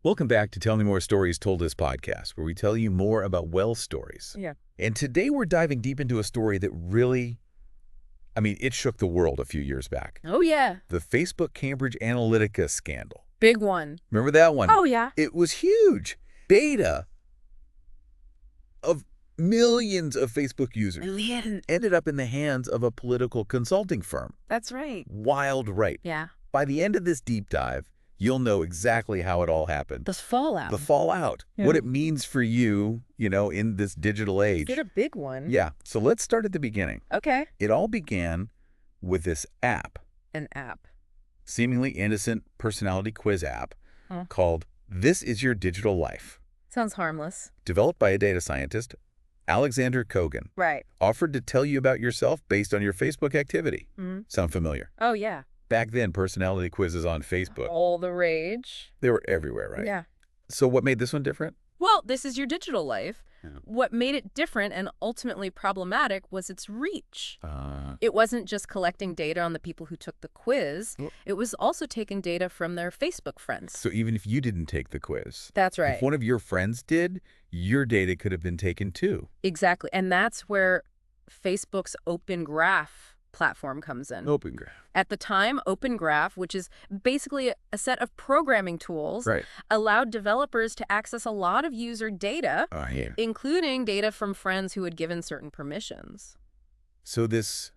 Welcome back to Tell Me More Stories Told This podcast, where we tell you more about well stories. Yeah. And today we're diving deep into a story that really, it shook the world a few years back. Oh, yeah. The Facebook Cambridge Analytica scandal. Big one. Remember that one? Oh, yeah. It was huge. Data of millions of Facebook users ended up in the hands of a political consulting firm. That's right. Wild, right? Yeah. By the end of this deep dive, you'll know exactly how it all happened. The fallout. The fallout. Yeah. What it means for you, in this digital age. Is it a big one? Yeah. So let's start at the beginning. Okay. It all began with this app, An app. seemingly innocent personality quiz app called This Is Your Digital Life. Sounds harmless. Developed by a data scientist, Alexander Kogan. Right. Offered to tell you about yourself based on your Facebook activity. Mm-hmm. Sound familiar? Oh, yeah. Back then, personality quizzes on Facebook, All the rage. they were everywhere, right? Yeah. So what made this one different? Well, this is your digital life. Yeah. What made it different and ultimately problematic was its reach. Uh, It wasn't just collecting data on the people who took the quiz. Well- It was also taking data from their Facebook friends. So even if you didn't take the quiz, That's right. if one of your friends did, your data could have been taken too. Exactly. And that's where Facebook's Open Graph platform comes in. Open Graph. At the time, Open Graph, which is basically a set of programming tools, Right. allowed developers to access a lot of user data, Yeah. including data from friends who had given certain permissions. So this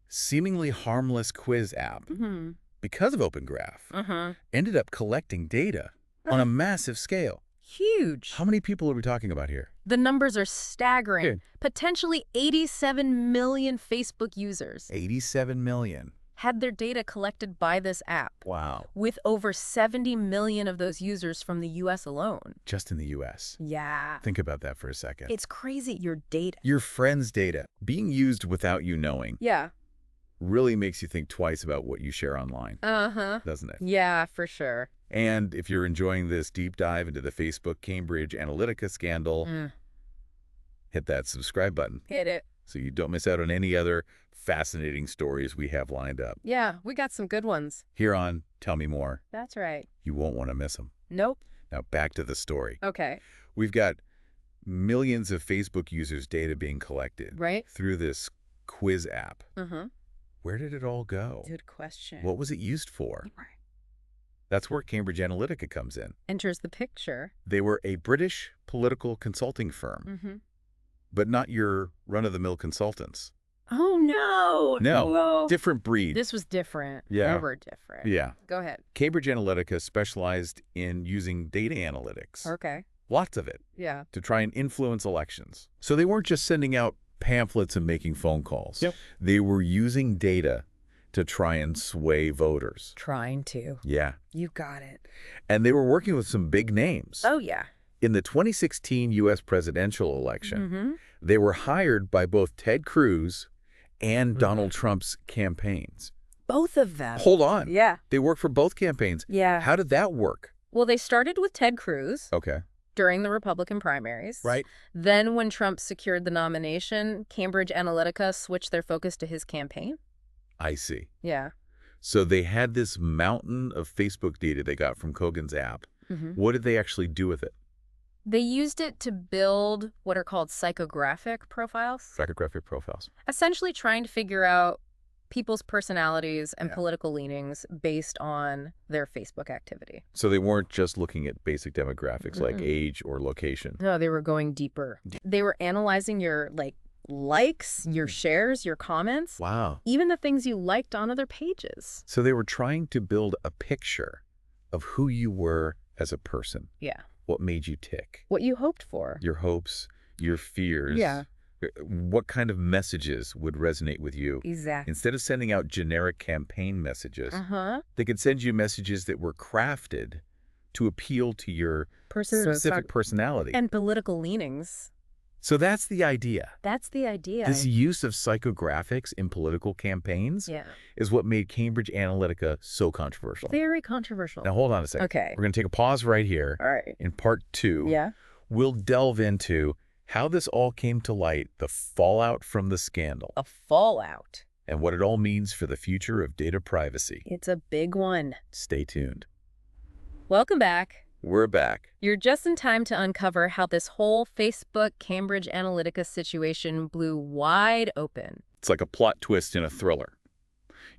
seemingly harmless quiz app, Mm-hmm. because of Open Graph, Uh-huh. ended up collecting data on a massive scale. Huge. How many people are we talking about here? The numbers are staggering. Good. Potentially 87 million Facebook users 87 million. had their data collected by this app, Wow. with over 70 million of those users from the U.S. alone. Just in the U.S. Yeah. Think about that for a second. It's crazy, your data. Your friend's data being used without you knowing Yeah. really makes you think twice about what you share online, Uh-huh. doesn't it? Yeah, for sure. And if you're enjoying this deep dive into the Facebook Cambridge Analytica scandal, hit that subscribe button Hit it. so you don't miss out on any other fascinating stories we have lined up. Yeah, we got some good ones. Here on Tell Me More, That's right. you won't want to miss them. Nope. Now back to the story. Okay. We've got millions of Facebook users' data being collected Right? through this quiz app. Uh-huh. Where did it all go? Good question. What was it used for? Right. That's where Cambridge Analytica comes in. Enters the picture. They were a British political consulting firm, Mm-hmm. but not your run-of-the-mill consultants. Oh, no. No, Whoa. different breed. This was different. Yeah. They were different. Yeah. Go ahead. Cambridge Analytica specialized in using data analytics, Okay. lots of it, Yeah. to try and influence elections. So they weren't just sending out pamphlets and making phone calls. Yep. They were using data to try and sway voters. Trying to. Yeah. You got it. And they were working with some big names. Oh, yeah. In the 2016 U.S. presidential election, Mm-hmm. they were hired by both Ted Cruz and Donald Trump's campaigns. Both of them. Hold on. Yeah. They worked for both campaigns. Yeah. How did that work? Well, they started with Ted Cruz Okay. during the Republican primaries. Right. Then when Trump secured the nomination, Cambridge Analytica switched their focus to his campaign. I see. Yeah. So they had this mountain of Facebook data they got from Kogan's app. Mm-hmm. What did they actually do with it? They used it to build what are called psychographic profiles, Psychographic profiles. essentially trying to figure out people's personalities and Yeah. political leanings based on their Facebook activity. So they weren't just looking at basic demographics like Mm-mm. age or location. No, they were going deeper. They were analyzing your likes, your shares, your comments, Wow. even the things you liked on other pages. So they were trying to build a picture of who you were as a person. Yeah. What made you tick? What you hoped for. Your hopes, your fears. Yeah. What kind of messages would resonate with you? Exactly. Instead of sending out generic campaign messages, Uh-huh. they could send you messages that were crafted to appeal to your specific personality. And political leanings. So that's the idea. That's the idea. This use of psychographics in political campaigns Yeah. is what made Cambridge Analytica so controversial. Very controversial. Now, hold on a second. Okay. We're going to take a pause right here. All right. In part 2, Yeah. we'll delve into how this all came to light, the fallout from the scandal, A fallout. and what it all means for the future of data privacy. It's a big one. Stay tuned. Welcome back. We're back. You're just in time to uncover how this whole Facebook Cambridge Analytica situation blew wide open. It's like a plot twist in a thriller.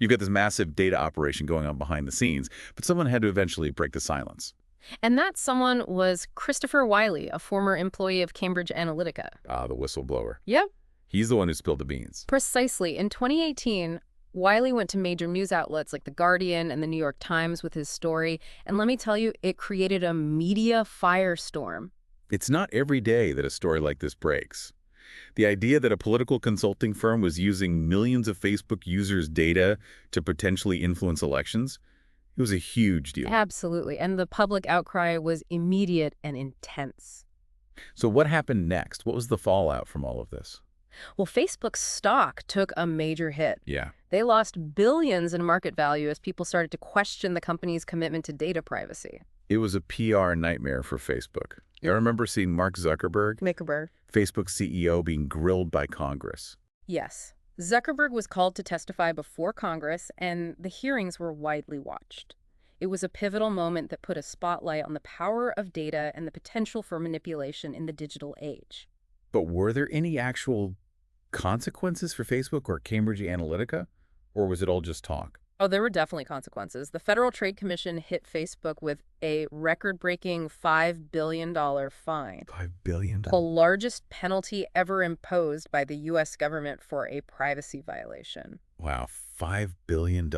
You've got this massive data operation going on behind the scenes, but someone had to eventually break the silence. And that someone was Christopher Wiley, a former employee of Cambridge Analytica. Ah, the whistleblower. Yep. He's the one who spilled the beans. Precisely. In 2018, Wiley went to major news outlets like The Guardian and The New York Times with his story, and let me tell you, it created a media firestorm. It's not every day that a story like this breaks. The idea that a political consulting firm was using millions of Facebook users' data to potentially influence elections, it was a huge deal. Absolutely, and the public outcry was immediate and intense. So what happened next? What was the fallout from all of this? Well, Facebook's stock took a major hit. Yeah. They lost billions in market value as people started to question the company's commitment to data privacy. It was a PR nightmare for Facebook. I remember seeing Mark Zuckerberg, Facebook's CEO, being grilled by Congress. Yes. Zuckerberg was called to testify before Congress, and the hearings were widely watched. It was a pivotal moment that put a spotlight on the power of data and the potential for manipulation in the digital age. But were there any actual consequences for Facebook or Cambridge Analytica? Or was it all just talk? Oh, there were definitely consequences. The Federal Trade Commission hit Facebook with a record-breaking $5 billion fine. $5 billion? The largest penalty ever imposed by the U.S. government for a privacy violation. Wow, $5 billion.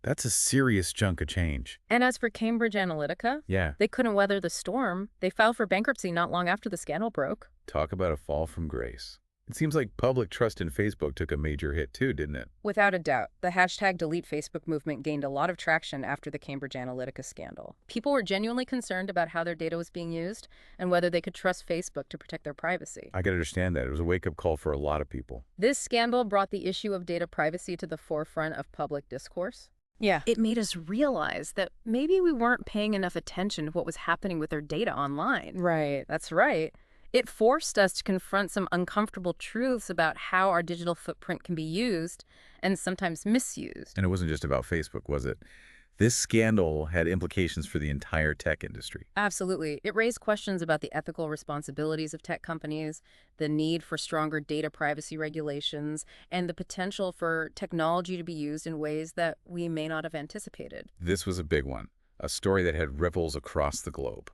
That's a serious chunk of change. And as for Cambridge Analytica, they couldn't weather the storm. They filed for bankruptcy not long after the scandal broke. Talk about a fall from grace. It seems like public trust in Facebook took a major hit too, didn't it? Without a doubt, the hashtag Delete Facebook movement gained a lot of traction after the Cambridge Analytica scandal. People were genuinely concerned about how their data was being used and whether they could trust Facebook to protect their privacy. I can understand that. It was a wake-up call for a lot of people. This scandal brought the issue of data privacy to the forefront of public discourse. Yeah. It made us realize that maybe we weren't paying enough attention to what was happening with our data online. Right. That's right. It forced us to confront some uncomfortable truths about how our digital footprint can be used and sometimes misused. And it wasn't just about Facebook, was it? This scandal had implications for the entire tech industry. Absolutely. It raised questions about the ethical responsibilities of tech companies, the need for stronger data privacy regulations, and the potential for technology to be used in ways that we may not have anticipated. This was a big one, a story that had ripples across the globe.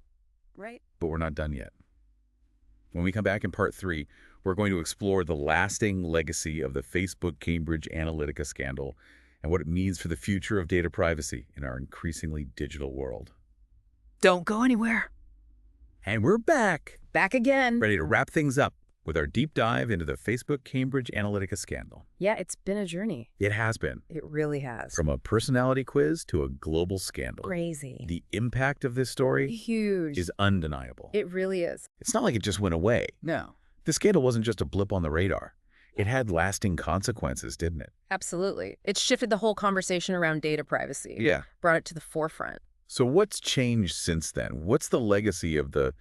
Right. But we're not done yet. When we come back in part 3, we're going to explore the lasting legacy of the Facebook Cambridge Analytica scandal and what it means for the future of data privacy in our increasingly digital world. Don't go anywhere. And we're back. Back again. Ready to wrap things up with our deep dive into the Facebook Cambridge Analytica scandal. Yeah, it's been a journey. It has been. It really has. From a personality quiz to a global scandal. Crazy. The impact of this story Huge. is undeniable. It really is. It's not like it just went away. No. The scandal wasn't just a blip on the radar. It had lasting consequences, didn't it? Absolutely. It shifted the whole conversation around data privacy. Yeah. Brought it to the forefront. So what's changed since then? What's the legacy of the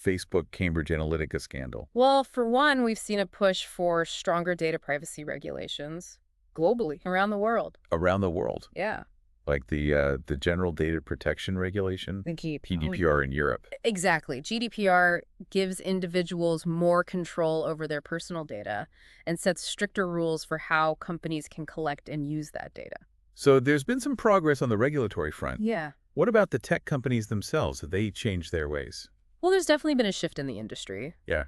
Facebook Cambridge Analytica scandal? Well, for one, we've seen a push for stronger data privacy regulations globally, around the world. Around the world? Yeah. Like the General Data Protection Regulation? GDPR in Europe. Exactly. GDPR gives individuals more control over their personal data and sets stricter rules for how companies can collect and use that data. So there's been some progress on the regulatory front. Yeah. What about the tech companies themselves? Have they changed their ways? Well, there's definitely been a shift in the industry. Yeah.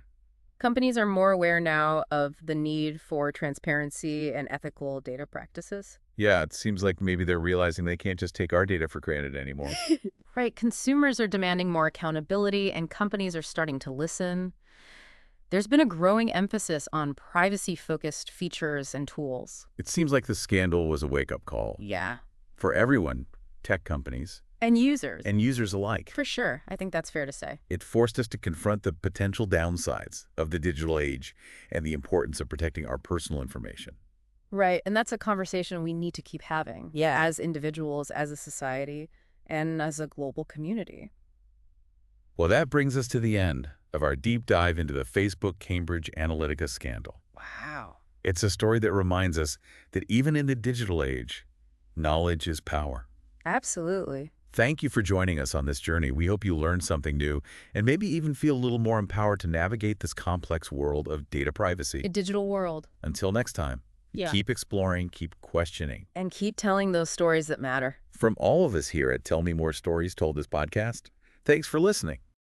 Companies are more aware now of the need for transparency and ethical data practices. Yeah, it seems like maybe they're realizing they can't just take our data for granted anymore. Right. Consumers are demanding more accountability, and companies are starting to listen. There's been a growing emphasis on privacy-focused features and tools. It seems like the scandal was a wake-up call. Yeah. For everyone, tech companies. And users. And users alike. For sure. I think that's fair to say. It forced us to confront the potential downsides of the digital age and the importance of protecting our personal information. Right. And that's a conversation we need to keep having. Yeah. As individuals, as a society, and as a global community. Well, that brings us to the end of our deep dive into the Facebook Cambridge Analytica scandal. Wow. It's a story that reminds us that even in the digital age, knowledge is power. Absolutely. Thank you for joining us on this journey. We hope you learned something new and maybe even feel a little more empowered to navigate this complex world of data privacy. A digital world. Until next time, Yeah. keep exploring, keep questioning. And keep telling those stories that matter. From all of us here at Tell Me More Stories Told This podcast, thanks for listening.